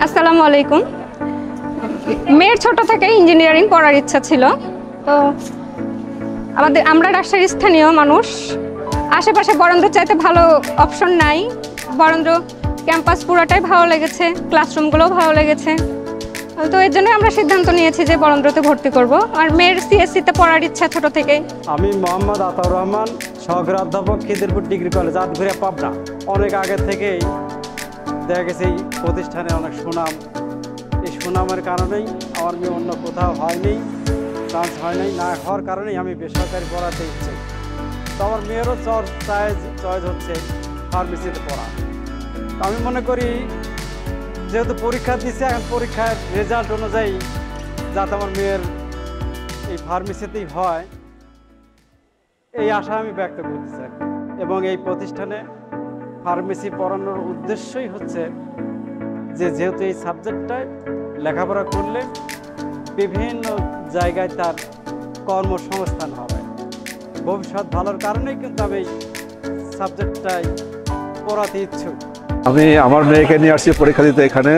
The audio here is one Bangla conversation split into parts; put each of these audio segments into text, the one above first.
আসসালামু আলাইকুম। মেয়ের ছোট থেকে ইঞ্জিনিয়ারিং পড়ার ইচ্ছা ছিল। তো আমরা রাজশাহীর স্থানীয় মানুষ, আশেপাশে বরেন্দ্র চাইতে ভালো অপশন নাই। বরেন্দ্র ক্যাম্পাস পুরোটাই ভালো লেগেছে, ক্লাসরুমগুলোও ভালো লেগেছে। তো এর জন্য আমরা সিদ্ধান্ত নিয়েছি যে বরেন্দ্রতে ভর্তি করব। আর মেয়ের সিএসসিতে পড়ার ইচ্ছা ছোট থেকেই। আমি মোহাম্মদ আতাউর রহমান, সহকারী অধ্যাপক, খিদিরপুর ডিগ্রি কলেজ, আটঘরিয়া, পাবনা। অনেক আগে থেকেই দেখা গেছে এই প্রতিষ্ঠানে অনেক সুনাম। এই সুনামের কারণেই আমার মেয়ে অন্য কোথাও হয়নি, চান্স হয় নাই, না হওয়ার কারণেই আমি বেসরকারি পড়াতে ইচ্ছে। তো আমার মেয়েরও চয়েস হচ্ছে ফার্মেসিতে পড়া। তো আমি মনে করি যেহেতু পরীক্ষা দিচ্ছে, এখন পরীক্ষার রেজাল্ট অনুযায়ী যাতে আমার মেয়ের এই ফার্মেসিতেই হয়, এই আশা আমি ব্যক্ত করতে চাই। এবং এই প্রতিষ্ঠানে ফার্মেসি পড়ানোর উদ্দেশ্যই হচ্ছে যেহেতু এই সাবজেক্টটায় লেখাপড়া করলে বিভিন্ন জায়গায় তার কর্মসংস্থান হবে, ভবিষ্যৎ ভালোর কারণেই কিন্তু আমি এই সাবজেক্টটাই পড়াতে ইচ্ছুক। আমি আমার মেয়েকে নিয়ে আসছি পরীক্ষা দিতে এখানে।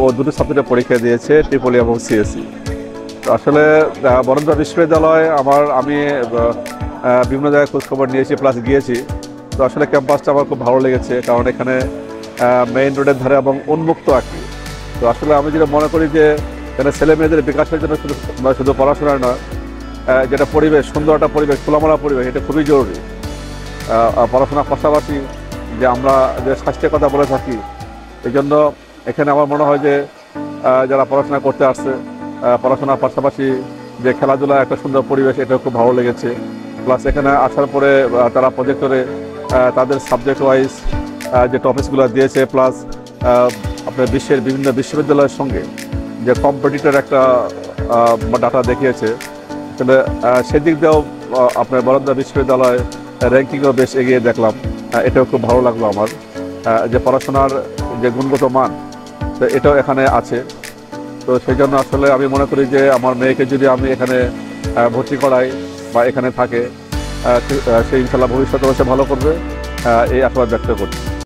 ও দুটো সাবজেক্টে পরীক্ষা দিয়েছে, ট্রিপলি এবং সিএসসি। তো আসলে বরেন্দ্র বিশ্ববিদ্যালয় আমি বিভিন্ন জায়গায় খোঁজখবর নিয়েছি, প্লাস গিয়েছি। তো আসলে ক্যাম্পাসটা আমার খুব ভালো লেগেছে, কারণ এখানে মেইন রোডের ধারে এবং উন্মুক্ত আর কি। তো আসলে আমি যেটা মনে করি যে এখানে ছেলে মেয়েদের বিকাশের জন্য শুধু পড়াশোনা নয়, যেটা পরিবেশ, সুন্দর একটা পরিবেশ, খোলামেলা পরিবেশ, এটা খুবই জরুরি। পড়াশোনার পাশাপাশি যে আমরা যে স্বাস্থ্যের কথা বলে থাকি, এই জন্য এখানে আমার মনে হয় যে যারা পড়াশোনা করতে আসছে, পড়াশোনার পাশাপাশি যে খেলাধুলা একটা সুন্দর পরিবেশ, এটাও খুব ভালো লেগেছে। প্লাস এখানে আসার পরে তারা প্রজেক্টরে তাদের সাবজেক্ট ওয়াইজ যে টপিকসগুলো দিয়েছে, প্লাস আপনার বিশ্বের বিভিন্ন বিশ্ববিদ্যালয়ের সঙ্গে যে কম্পিটিটর একটা ডাটা দেখিয়েছে, আসলে সেদিক দিয়েও আপনার বরেন্দ্র বিশ্ববিদ্যালয় র্যাঙ্কিংও বেশ এগিয়ে দেখলাম। এটাও খুব ভালো লাগলো আমার, যে পড়াশোনার যে গুণগত মান, তো এটাও এখানে আছে। তো সেই জন্য আসলে আমি মনে করি যে আমার মেয়েকে যদি আমি এখানে ভর্তি করাই বা এখানে থাকে, সে ইনশাল্লাহ ভবিষ্যতে অবশ্যই ভালো করবে, এই আশাবাদ ব্যক্ত করছি।